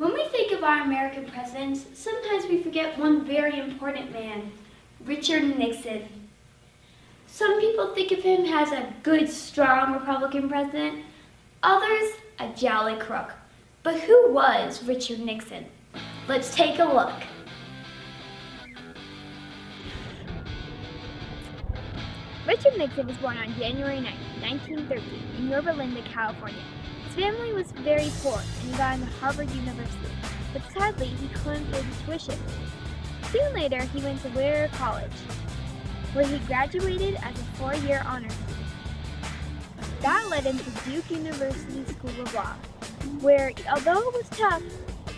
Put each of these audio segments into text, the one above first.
When we think of our American presidents, sometimes we forget one very important man, Richard Nixon. Some people think of him as a good, strong Republican president, others a jolly crook. But who was Richard Nixon? Let's take a look. Richard Nixon was born on January 9, 1913, in Yorba Linda, California. His family was very poor, and he got into Harvard University, but sadly, he couldn't pay the tuition. Soon later, he went to Whittier College, where he graduated as a 4-year honor student. That led him to Duke University School of Law, where, although it was tough,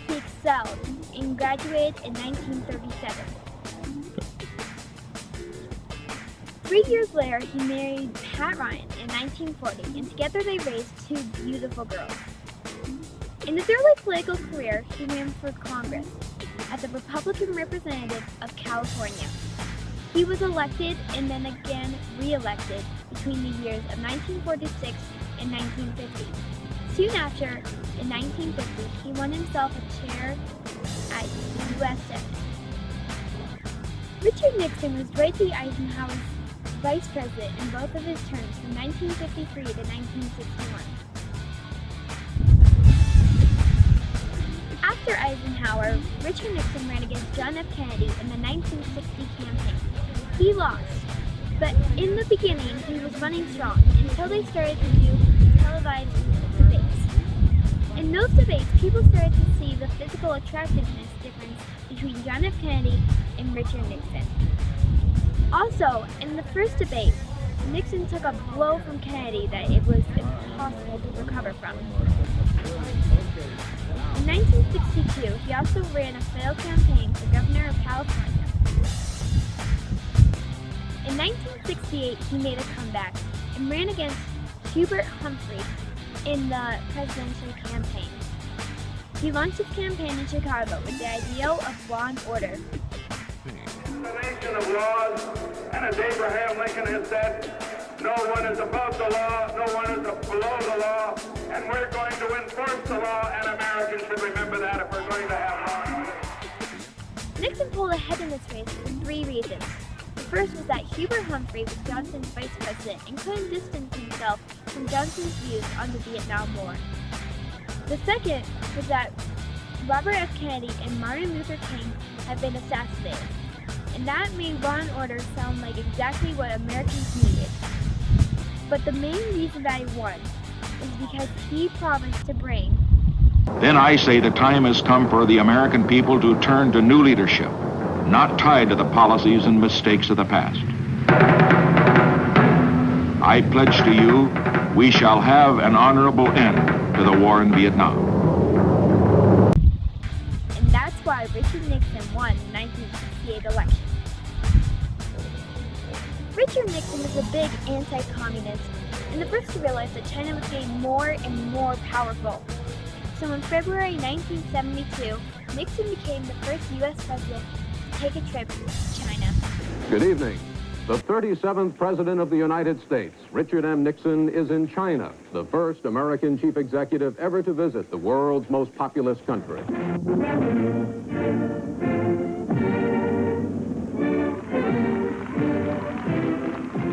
he excelled and graduated in 1937. 3 years later, he married Pat Ryan in 1940, and together they raised 2 beautiful girls. In his early political career, he ran for Congress as a Republican representative of California. He was elected and then again re-elected between the years of 1946 and 1950. Soon after, in 1950, he won himself a chair at the U.S. Senate. Richard Nixon was Dwight D. Eisenhower's vice president in both of his terms from 1953 to 1961. After Eisenhower, Richard Nixon ran against John F. Kennedy in the 1960 campaign. He lost, but in the beginning he was running strong until they started to do televised debates. In those debates, people started to see the physical attractiveness difference between John F. Kennedy and Richard Nixon. Also, in the first debate, Nixon took a blow from Kennedy that it was impossible to recover from. In 1962, he also ran a failed campaign for governor of California. In 1968, he made a comeback and ran against Hubert Humphrey in the presidential campaign. He launched his campaign in Chicago with the ideal of law and order. The nation of laws, and as Abraham Lincoln has said, no one is above the law, no one is below the law, and we're going to enforce the law, and Americans should remember that if we're going to have law and order. Nixon pulled ahead in this race for 3 reasons. The first was that Hubert Humphrey was Johnson's vice president and couldn't distance himself from Johnson's views on the Vietnam War. The second was that Robert F. Kennedy and Martin Luther King had been assassinated, and that made law and order sound like exactly what Americans needed. But the main reason that he won is because he promised to bring. Then I say the time has come for the American people to turn to new leadership, not tied to the policies and mistakes of the past. I pledge to you, we shall have an honorable end to the war in Vietnam. And that's why Richard Nixon won the 1968 election. Richard Nixon was a big anti-communist and the first to realize that China was getting more and more powerful. So in February 1972, Nixon became the first U.S. president to take a trip to China. Good evening. The 37th President of the United States, Richard M. Nixon, is in China, the first American chief executive ever to visit the world's most populous country.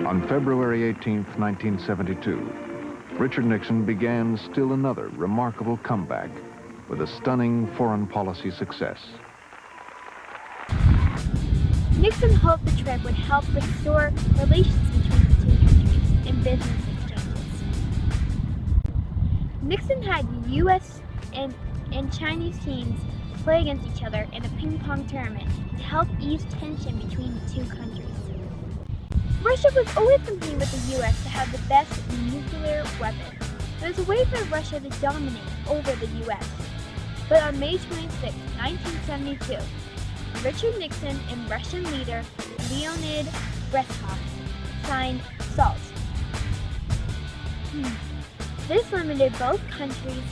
On February 18, 1972, Richard Nixon began still another remarkable comeback with a stunning foreign policy success. Nixon hoped the trip would help restore relations between the 2 countries and business exchanges. Nixon had U.S. and Chinese teams play against each other in a ping-pong tournament to help ease tension between the 2 countries. Russia was always competing with the U.S. to have the best nuclear weapon. It was a way for Russia to dominate over the U.S. But on May 26, 1972, Richard Nixon and Russian leader Leonid Brezhnev signed SALT. This limited both countries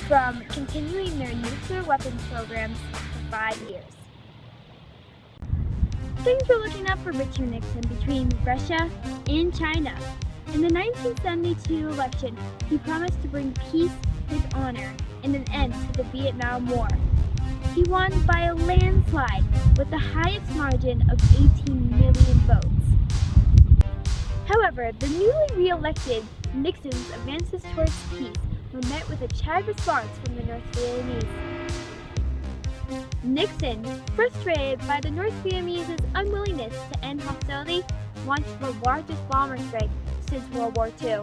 from continuing their nuclear weapons programs for 5 years. Things were looking up for Richard Nixon between Russia and China. In the 1972 election, he promised to bring peace with honor and an end to the Vietnam War. He won by a landslide with the highest margin of 18 million votes. However, the newly re-elected Nixon's advances towards peace were met with a chided response from the North Vietnamese. Nixon, frustrated by the North Vietnamese' unwillingness to end hostility, launched the largest bomber strike since World War II.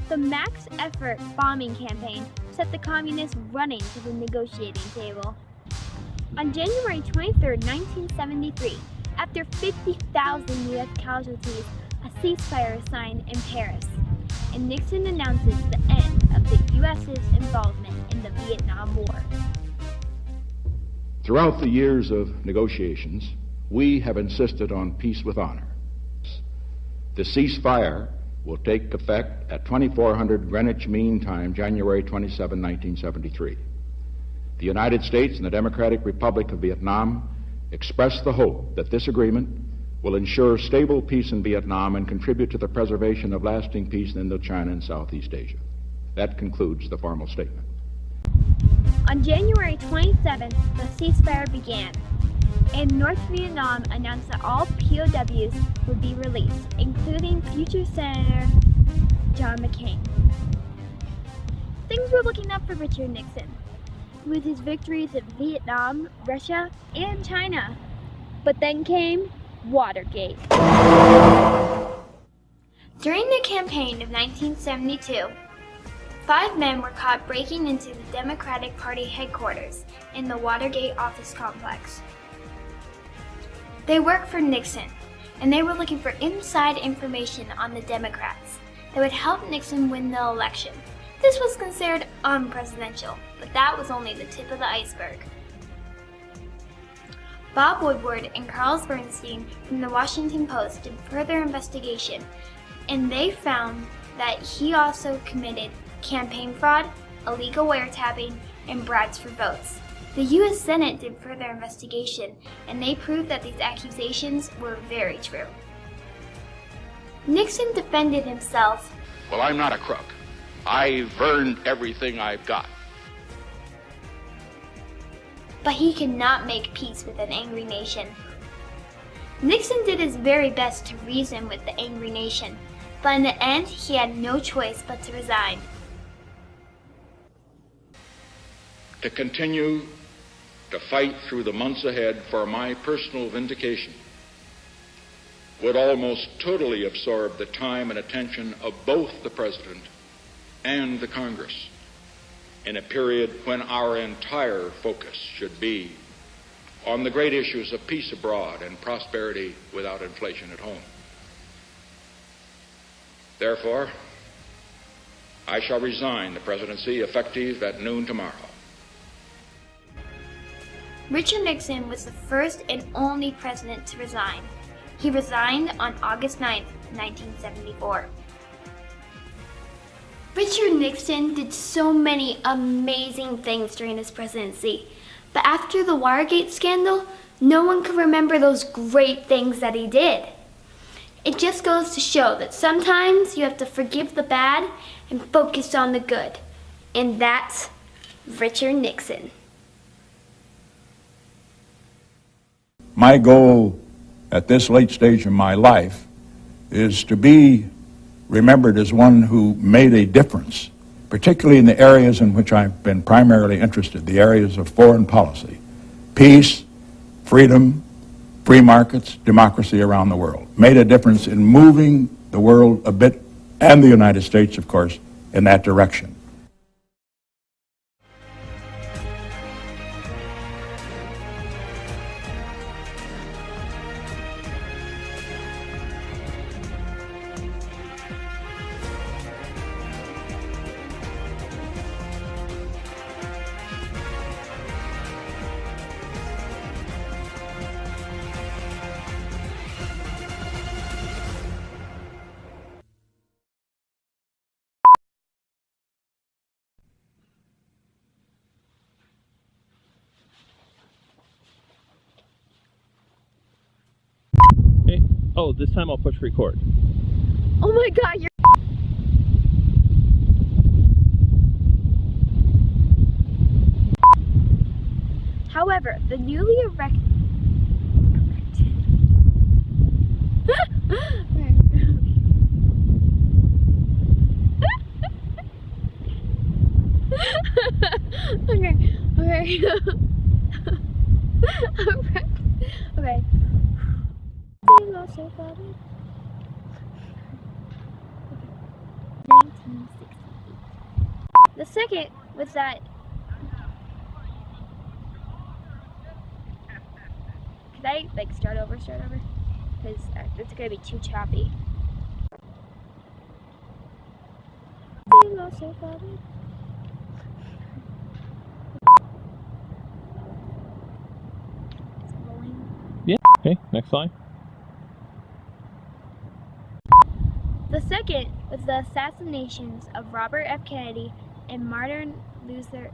The max effort bombing campaign set the communists running to the negotiating table. On January 23, 1973, after 50,000 U.S. casualties, a ceasefire is signed in Paris, and Nixon announces the end of the U.S.'s involvement in the Vietnam War. Throughout the years of negotiations, we have insisted on peace with honor. The ceasefire will take effect at 2400 Greenwich Mean Time, January 27, 1973. The United States and the Democratic Republic of Vietnam express the hope that this agreement will ensure stable peace in Vietnam and contribute to the preservation of lasting peace in Indochina and Southeast Asia. That concludes the formal statement. On January 27th, the ceasefire began, and North Vietnam announced that all POWs would be released, including future Senator John McCain. Things were looking up for Richard Nixon, with his victories in Vietnam, Russia, and China. But then came Watergate. During the campaign of 1972, 5 men were caught breaking into the Democratic Party headquarters in the Watergate office complex. They worked for Nixon, and they were looking for inside information on the Democrats that would help Nixon win the election. This was considered unpresidential, but that was only the tip of the iceberg. Bob Woodward and Carl Bernstein from the Washington Post did further investigation, and they found that he also committed campaign fraud, illegal wiretapping, and bribes for votes. The U.S. Senate did further investigation, and they proved that these accusations were very true. Nixon defended himself. Well, I'm not a crook. I've earned everything I've got. But he could not make peace with an angry nation. Nixon did his very best to reason with the angry nation, but in the end, he had no choice but to resign. To continue to fight through the months ahead for my personal vindication would almost totally absorb the time and attention of both the President and the Congress in a period when our entire focus should be on the great issues of peace abroad and prosperity without inflation at home. Therefore, I shall resign the presidency effective at noon tomorrow. Richard Nixon was the first and only president to resign. He resigned on August 9, 1974. Richard Nixon did so many amazing things during his presidency, but after the Watergate scandal, no one could remember those great things that he did. It just goes to show that sometimes you have to forgive the bad and focus on the good. And that's Richard Nixon. My goal at this late stage in my life is to be remembered as one who made a difference, particularly in the areas in which I've been primarily interested, the areas of foreign policy, peace, freedom, free markets, democracy around the world. Made a difference in moving the world a bit, and the United States, of course, in that direction. Oh, this time I'll push record. Oh my god, you're... However, the newly erected... okay. Okay. 1968. The second was that... Could I, like, start over? Because it's going to be too choppy. Yeah, okay, next slide. The second was the assassinations of Robert F. Kennedy and Martin Luther.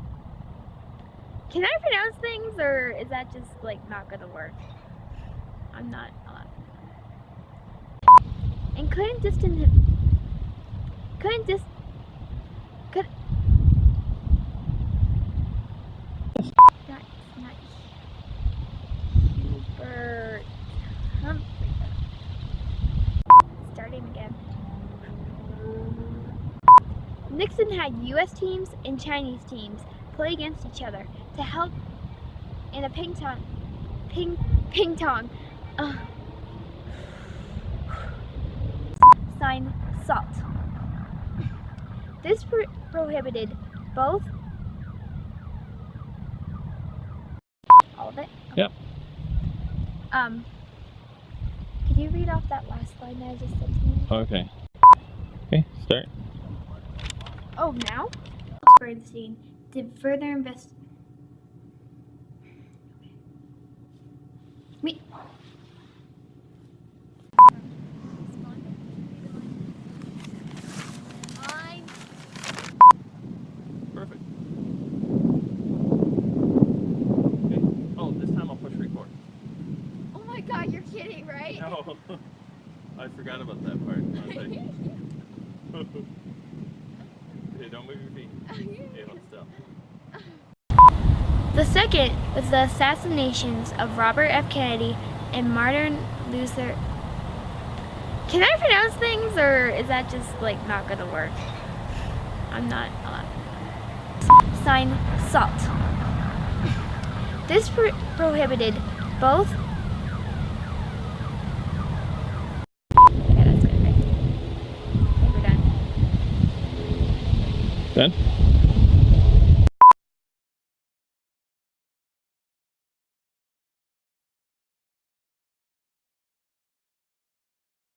Can I pronounce things, or is that just, like, not gonna work? I'm not allowed. And couldn't distance him. Couldn't dis. Could. Not Hubert. Starting again. Nixon had U.S. teams and Chinese teams play against each other to help in a ping pong. Sign SALT. This prohibited both. All of it? Yep. Could you read off that last line that I just said to me? Okay. Okay, start. Oh, now? Bernstein did further invest. Wait. Perfect. Okay. Oh, this time I'll push record. Oh my god, you're kidding, right? No. I forgot about that part. I was like, hey, don't move your feet. Hey, hold still. The second was the assassinations of Robert F. Kennedy and Martin Luther. Can I pronounce things, or is that just, like, not gonna work? I'm not allowed. Sign SALT. This prohibited both. Okay, that's good. Okay, we're done. Done?